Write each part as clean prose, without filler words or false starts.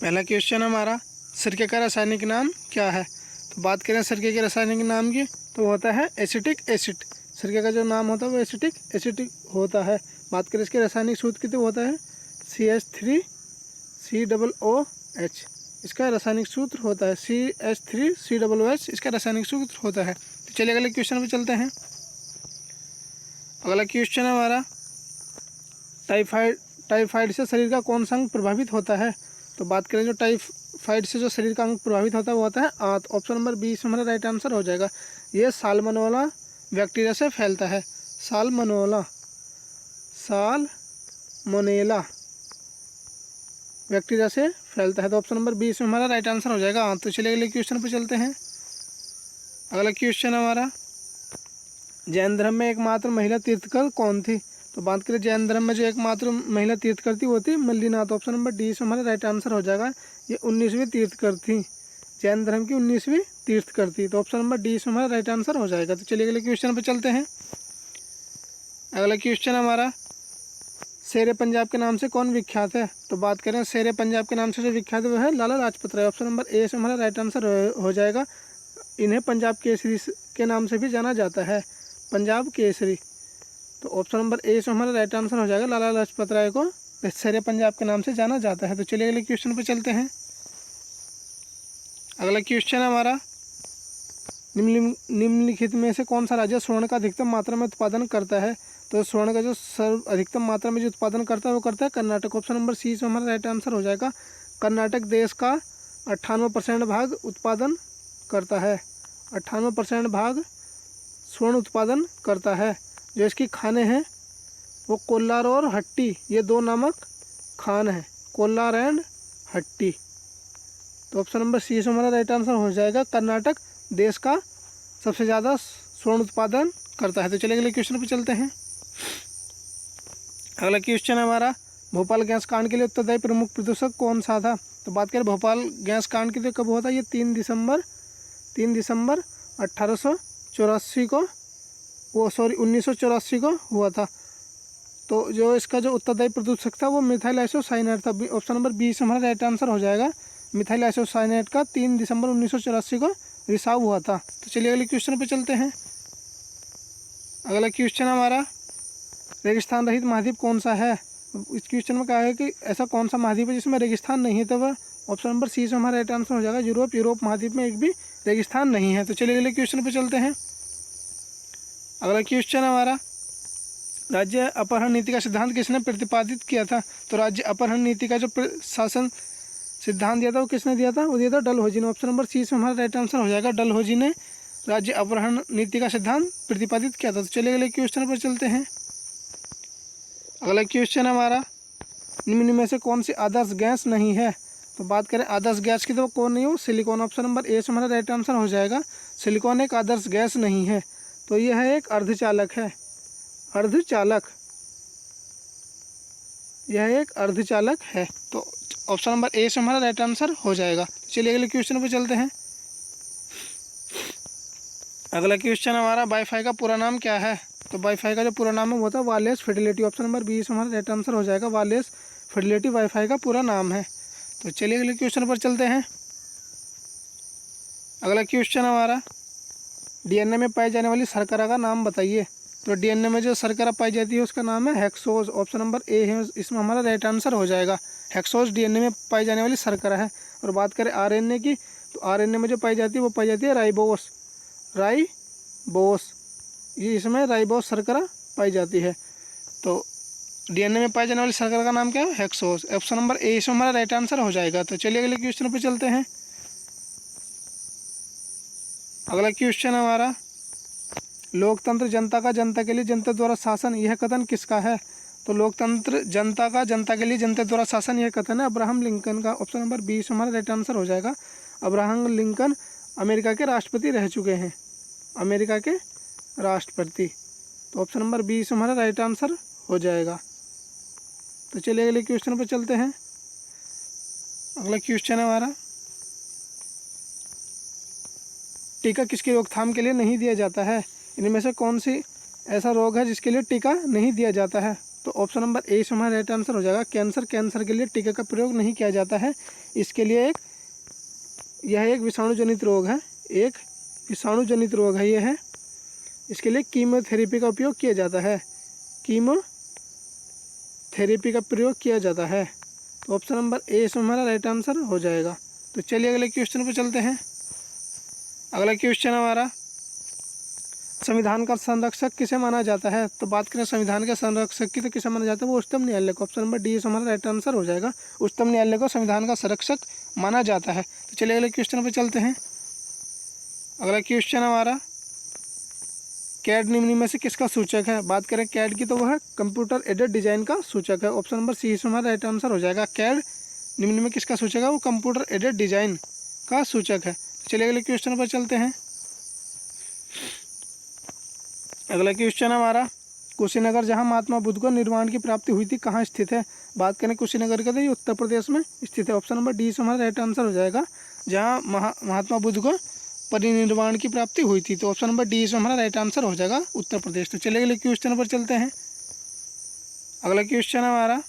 पहला क्वेश्चन हमारा, सिरके का रासायनिक नाम क्या है। तो बात करें सिरके के रासायनिक नाम की, तो होता है एसिटिक एसिड। सिरके का जो नाम होता है वो एसिटिक एसिड होता है। बात करें इसके रासायनिक सूत्र की, तो होता है CH3COOH। इसका रासायनिक सूत्र होता है CH3COOH, इसका रासायनिक सूत्र होता है। तो चलिए अगले क्वेश्चन पे चलते हैं। अगला क्वेश्चन हमारा, टाइफाइड से शरीर का कौन सा अंग प्रभावित होता है। तो बात करें जो टाइफाइड से जो शरीर का अंग प्रभावित होता है वो होता है आंत। ऑप्शन नंबर 20 हमारा राइट आंसर हो जाएगा। ये साल्मोनेला बैक्टीरिया से फैलता है। साल्मोनेला बैक्टीरिया से फैलता है। तो ऑप्शन नंबर 20 में हमारा राइट आंसर हो जाएगा आंत। तो चलिए अगले क्वेश्चन पर चलते हैं। अगला क्वेश्चन हमारा, जैन धर्म में एकमात्र महिला तीर्थकर कौन थी। तो बात करें जैन धर्म में जो एकमात्र महिला तीर्थकर थी वो थी मल्लिनाथ। ऑप्शन नंबर 20 हमारा राइट आंसर हो जाएगा। ये 19वीं तीर्थकर थी, जैन धर्म की 19वीं तीर्थकर थी। तो ऑप्शन नंबर 20 हमारा राइट आंसर हो जाएगा। तो चलिए अगले क्वेश्चन पर चलते हैं। अगला क्वेश्चन हमारा, शेरे पंजाब के नाम से कौन विख्यात है। तो बात करें शेरे पंजाब के नाम से जो विख्यात है वो है Lala Lajpat Rai. Option number A से हमारा राइट आंसर हो जाएगा। इन्हें पंजाब केसरी के नाम से भी जाना जाता है, पंजाब केसरी। तो ऑप्शन नंबर ए से हमारा राइट आंसर हो जाएगा। लाला लाजपत राय को शेरे पंजाब के नाम से जाना जाता है। तो चलिए अगले क्वेश्चन पर चलते हैं। अगला क्वेश्चन हमारा, निम्नलिखित में से कौन सा राज्य स्वर्ण का अधिकतम मात्रा में उत्पादन करता है। तो स्वर्ण का जो सर्व अधिकतम मात्रा में जो उत्पादन करता है वो करता है कर्नाटक। ऑप्शन नंबर सी से हमारा राइट आंसर हो जाएगा। कर्नाटक देश का 98% भाग उत्पादन करता है। 98% भाग स्वर्ण उत्पादन करता है। जो इसकी खानें हैं वो कोल्लार और हट्टी, ये दो नामक खान है, कोल्लार एंड हट्टी। तो ऑप्शन नंबर सी से हमारा राइट आंसर हो जाएगा। कर्नाटक देश का सबसे ज़्यादा स्वर्ण उत्पादन करता है। तो चलिए अगले क्वेश्चन पर चलते हैं। अगला क्वेश्चन हमारा, भोपाल गैस कांड के लिए उत्तरदायी प्रमुख प्रदूषक कौन सा था। तो बात करें भोपाल गैस कांड की, तो कब हुआ था, ये 3 दिसंबर 1884 को 1984 को हुआ था। तो जो इसका जो उत्तरदायी प्रदूषक था वो मिथाइल आइसोसाइनेट था। ऑप्शन नंबर 20 हमारा राइट आंसर हो जाएगा। मिथाइल आइसोसाइनेट का 3 दिसंबर 1984 को रिसाव हुआ था। तो चलिए अगले क्वेश्चन पे चलते हैं। अगला क्वेश्चन हमारा, रेगिस्तान रहित महाद्वीप कौन सा है। इस क्वेश्चन में कहा है कि ऐसा कौन सा महाद्वीप है जिसमें रेगिस्तान नहीं है। तो वह ऑप्शन नंबर सी से हमारा राइट आंसर हो जाएगा। यूरोप महाद्वीप में एक भी रेगिस्तान नहीं है। तो चलिए अगले क्वेश्चन पे चलते हैं। अगला क्वेश्चन हमारा, राज्य अपहरण नीति का सिद्धांत किसने प्रतिपादित किया था। तो राज्य अपहरण नीति का जो शासन सिद्धांत दिया था वो किसने दिया था, वो दिया था डलहौजी ने। ऑप्शन नंबर सी से हमारा राइट आंसर हो जाएगा। डलहौजी ने राज्य अपहरण नीति का सिद्धांत प्रतिपादित किया था। तो चलिए अगले क्वेश्चन पर चलते हैं। अगला क्वेश्चन हमारा, निम्न में से कौन सी आदर्श गैस नहीं है। तो बात करें आदर्श गैस की, तो कौन नहीं हो, सिलिकॉन। ऑप्शन नंबर ए से हमारा राइट आंसर हो जाएगा। सिलिकॉन एक आदर्श गैस नहीं है। तो यह है एक अर्धचालक है, अर्धचालक, यह एक अर्धचालक है। तो ऑप्शन नंबर ए से हमारा राइट आंसर हो जाएगा। चलिए अगले क्वेश्चन पर चलते हैं। अगला क्वेश्चन हमारा, वाईफाई का पूरा नाम क्या है। तो वाईफाई का जो पूरा नाम है वो था वायरलेस फिडेलिटी। ऑप्शन नंबर 20 हमारा राइट आंसर हो जाएगा। वायरलेस फिडेलिटी वाईफाई का पूरा नाम है। तो चलिए अगले क्वेश्चन पर चलते हैं। अगला क्वेश्चन हमारा, डीएनए में पाई जाने वाली शर्करा का नाम बताइए। तो डीएनए में जो शर्करा पाई जाती है उसका नाम है हेक्सोज। ऑप्शन नंबर ए है, इसमें हमारा राइट आंसर हो जाएगा। हेक्सोज डीएनए में पाई जाने वाली शर्करा है। और बात करें आरएनए की, तो आरएनए में जो पाई जाती है वो पाई जाती है राइबोस। ये इसमें राइबोस शर्करा पाई जाती है। तो डीएनए में पाई जाने वाली शर्करा का नाम क्या है, हेक्सोज। ऑप्शन नंबर ए इसमें हमारा राइट आंसर हो जाएगा। तो चलिए अगले क्वेश्चन पर चलते हैं। अगला क्वेश्चन हमारा, लोकतंत्र जनता का जनता के लिए जनता द्वारा शासन, यह कथन किसका है। तो लोकतंत्र जनता का जनता के लिए जनता द्वारा शासन, यह कथन है अब्राहम लिंकन का। ऑप्शन नंबर 20 हमारा राइट आंसर हो जाएगा। अब्राहम लिंकन अमेरिका के राष्ट्रपति रह चुके हैं, अमेरिका के राष्ट्रपति। तो ऑप्शन नंबर 20 हमारा राइट आंसर हो जाएगा। तो चलिए अगले क्वेश्चन पर चलते हैं। अगला क्वेश्चन हमारा, टीका किसकी रोकथाम के लिए नहीं दिया जाता है। इनमें से कौन सी ऐसा रोग है जिसके लिए टीका नहीं दिया जाता है। तो ऑप्शन नंबर ए इसमें हमारा राइट आंसर हो जाएगा। कैंसर के लिए टीके का प्रयोग नहीं किया जाता है। इसके लिए यह एक विषाणुजनित रोग है, एक विषाणुजनित रोग है यह है। इसके लिए कीमोथेरेपी का उपयोग किया जाता है, कीमोथेरेपी का प्रयोग किया जाता है। तो ऑप्शन नंबर ए इसमें हमारा राइट आंसर हो जाएगा। तो चलिए अगले क्वेश्चन पर चलते हैं। अगला क्वेश्चन हमारा, संविधान का संरक्षक किसे माना जाता है? तो बात करें संविधान के संरक्षक की तो किसे माना जाता है? वो उच्चतम न्यायालय को। ऑप्शन नंबर डी हमारा राइट आंसर हो जाएगा। उच्चतम न्यायालय को संविधान का संरक्षक माना जाता है। तो चलिए अगले क्वेश्चन पर चलते हैं। अगला क्वेश्चन हमारा, कैड निम्न में से किसका सूचक है? बात करें कैड की तो वह कंप्यूटर एडेड डिजाइन का सूचक है। ऑप्शन नंबर सी हमारा राइट आंसर हो जाएगा। कैड निम्न में किसका सूचक है? वो कंप्यूटर एडेड डिजाइन का सूचक है। तो चलिए अगले क्वेश्चन पर चलते हैं। अगला क्वेश्चन हमारा, कुशीनगर जहां महात्मा बुद्ध को निर्वाण की प्राप्ति हुई थी कहाँ स्थित है? बात करें कुशीनगर का तो ये उत्तर प्रदेश में स्थित है। ऑप्शन नंबर डी हमारा राइट आंसर हो जाएगा। जहां महात्मा बुद्ध को परिनिर्वाण की प्राप्ति हुई थी। तो ऑप्शन नंबर डी हमारा राइट आंसर हो जाएगा, उत्तर प्रदेश। तो चलिए अगले क्वेश्चन पर चलते हैं। अगला क्वेश्चन हमारा,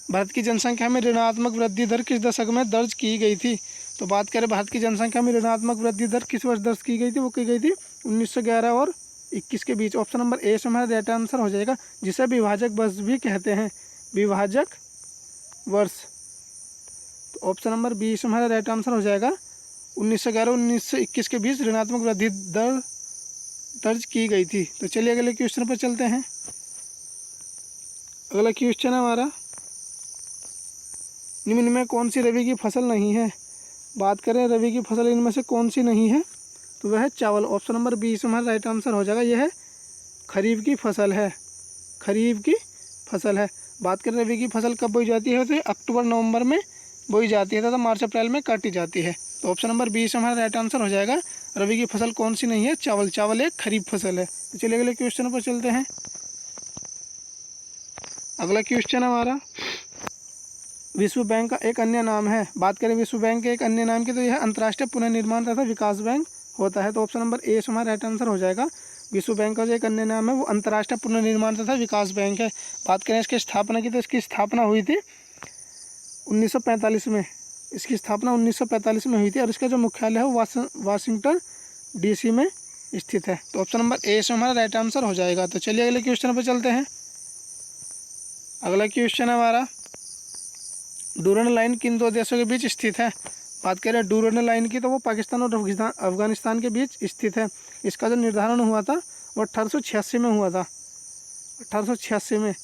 भारत की जनसंख्या में ऋणात्मक वृद्धि दर किस दशक में दर्ज की गई थी? तो बात करें भारत की जनसंख्या में ऋणात्मक वृद्धि दर किस वर्ष दर्ज की गई थी? वो की गई थी 1911 और 21 के बीच। ऑप्शन नंबर ए हमारा राइट आंसर हो जाएगा, जिसे विभाजक वर्ष भी कहते हैं, विभाजक वर्ष। तो ऑप्शन नंबर बी हमारा राइट आंसर हो जाएगा। 1911-1921 के बीच ऋणात्मक वृद्धि दर दर्ज की गई थी। तो चलिए अगले क्वेश्चन पर चलते हैं। अगला क्वेश्चन हमारा, निम्न में कौन सी रबी की फसल नहीं है? बात करें रबी की फसल इनमें से कौन सी नहीं है? तो वह है चावल। ऑप्शन नंबर बी हमारा राइट आंसर हो जाएगा। यह खरीफ की फसल है, खरीफ की फसल है। बात करें रबी की फसल कब बोई जाती है? तो अक्टूबर नवंबर में बोई जाती है तथा मार्च अप्रैल में काटी जाती है। तो ऑप्शन नंबर बी हमारा राइट आंसर हो जाएगा। रबी की फसल कौन सी नहीं है? चावल। चावल एक खरीफ फसल है। तो चलिए अगले क्वेश्चन पर चलते हैं। अगला क्वेश्चन हमारा, विश्व बैंक का एक अन्य नाम है। बात करें विश्व बैंक के एक अन्य नाम की तो यह अंतर्राष्ट्रीय पुनर्निर्माण तथा विकास बैंक होता है। तो ऑप्शन नंबर ए हमारा राइट आंसर हो जाएगा। विश्व बैंक का जो एक अन्य नाम है वो अंतर्राष्ट्रीय पुनर्निर्माण तथा विकास बैंक है। बात करें इसकी स्थापना की तो इसकी स्थापना हुई थी 1945 में। इसकी स्थापना 1945 में हुई थी और इसका जो मुख्यालय है वो वाशिंगटन DC में स्थित है। तो ऑप्शन नंबर ए हमारा राइट आंसर हो जाएगा। तो चलिए अगले क्वेश्चन पर चलते हैं। अगला क्वेश्चन हमारा, डूरन लाइन किन दो देशों के बीच स्थित है? बात करें डूरन लाइन की तो वो पाकिस्तान और अफगानिस्तान के बीच स्थित है। इसका जो निर्धारण हुआ था वो 1886 में हुआ था। 1886 में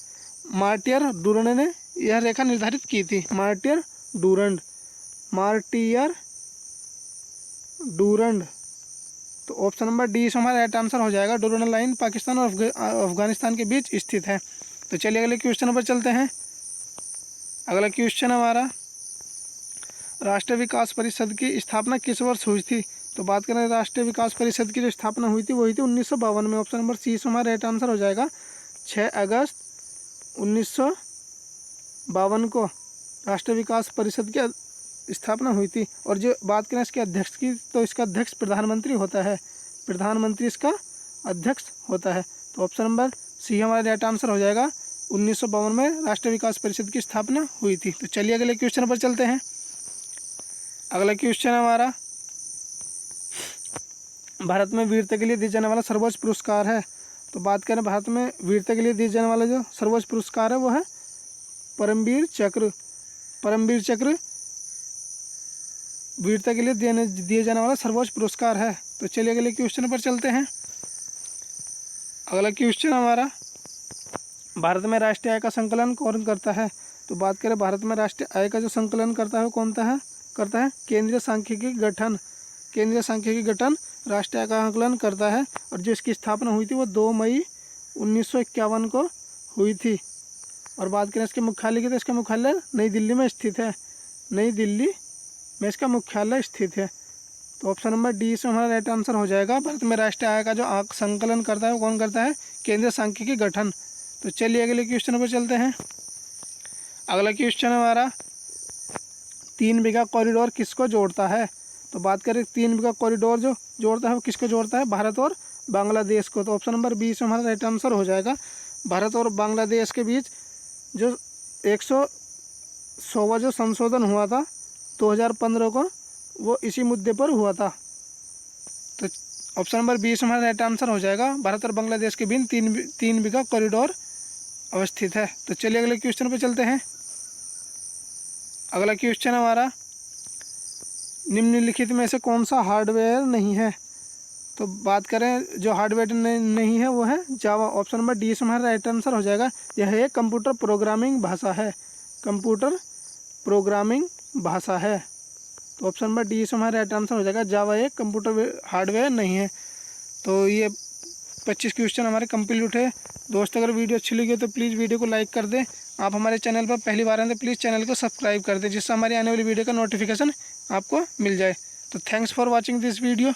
मार्टियर डूरन ने यह रेखा निर्धारित की थी। Martyr Durand. तो ऑप्शन नंबर डी हमारा राइट आंसर हो जाएगा। डूरन लाइन पाकिस्तान और अफगानिस्तान के बीच स्थित है। तो चलिए अगले क्वेश्चन पर चलते हैं। अगला क्वेश्चन हमारा, राष्ट्रीय विकास परिषद की स्थापना किस वर्ष हुई थी? तो बात करें राष्ट्रीय विकास परिषद की जो स्थापना हुई थी वो हुई थी 1952 में। ऑप्शन नंबर सी हमारा राइट आंसर हो जाएगा। 6 अगस्त 1952 को राष्ट्रीय विकास परिषद की स्थापना हुई थी। और जो बात करें इसके अध्यक्ष की तो इसका अध्यक्ष प्रधानमंत्री होता है, प्रधानमंत्री इसका अध्यक्ष होता है। तो ऑप्शन नंबर सी हमारा राइट आंसर हो जाएगा। 1952 में राष्ट्रीय विकास परिषद की स्थापना हुई थी। तो चलिए अगले क्वेश्चन पर चलते हैं। अगला क्वेश्चन हमारा, भारत में वीरता के लिए दिए जाने वाला सर्वोच्च पुरस्कार है। तो बात करें भारत में वीरता के लिए दिए जाने वाला जो सर्वोच्च पुरस्कार है वो है परमवीर चक्र। परमवीर चक्र वीरता के लिए दिए जाने वाला सर्वोच्च पुरस्कार है। तो चलिए अगले क्वेश्चन पर चलते हैं। अगला क्वेश्चन हमारा, भारत में राष्ट्रीय आय का संकलन कौन करता है? तो बात करें भारत में राष्ट्रीय आय का जो संकलन करता है वो कौन करता है? केंद्रीय सांख्यिकी गठन। केंद्रीय सांख्यिकी गठन राष्ट्रीय आय का आंकलन करता है। और जो इसकी स्थापना हुई थी वो 2 मई 1951 को हुई थी। और बात करें इसके मुख्यालय की तो इसका मुख्यालय नई दिल्ली में स्थित है। नई दिल्ली में इसका मुख्यालय स्थित है। तो ऑप्शन नंबर डी से हमारा राइट आंसर हो जाएगा। भारत में राष्ट्रीय आय का जो संकलन करता है वो कौन करता है? केंद्रीय सांख्यिकी गठन। तो चलिए अगले क्वेश्चन पर चलते हैं। अगला क्वेश्चन हमारा, 3 बीघा कॉरिडोर किसको जोड़ता है? तो बात करें 3 बीघा कॉरिडोर जो जोड़ता है वो किसको जोड़ता है? भारत और बांग्लादेश को। तो ऑप्शन नंबर बी से हमारा राइट आंसर हो जाएगा। भारत और बांग्लादेश के बीच जो 100वां जो संशोधन हुआ था 2015 को, वो इसी मुद्दे पर हुआ था। तो ऑप्शन नंबर 20 हमारा राइट आंसर हो जाएगा। भारत और बांग्लादेश के बीच 3 बीघा कॉरिडोर अवस्थित है। तो चलिए अगले क्वेश्चन पे चलते हैं। अगला क्वेश्चन हमारा, निम्नलिखित में से कौन सा हार्डवेयर नहीं है? तो बात करें जो हार्डवेयर नहीं है वो है जावा। ऑप्शन नंबर डी हमारा राइट आंसर हो जाएगा। यह एक कंप्यूटर प्रोग्रामिंग भाषा है, कंप्यूटर प्रोग्रामिंग भाषा है। तो ऑप्शन नंबर डी हमारा राइट आंसर हो जाएगा। जावा एक कंप्यूटर हार्डवेयर नहीं है। तो ये 25 क्वेश्चन हमारे कंप्लीट है। दोस्तों अगर वीडियो अच्छी लगी हो तो प्लीज़ वीडियो को लाइक कर दें। आप हमारे चैनल पर पहली बार हैं तो प्लीज़ चैनल को सब्सक्राइब कर दें, जिससे हमारी आने वाली वीडियो का नोटिफिकेशन आपको मिल जाए। तो thanks for watching this video.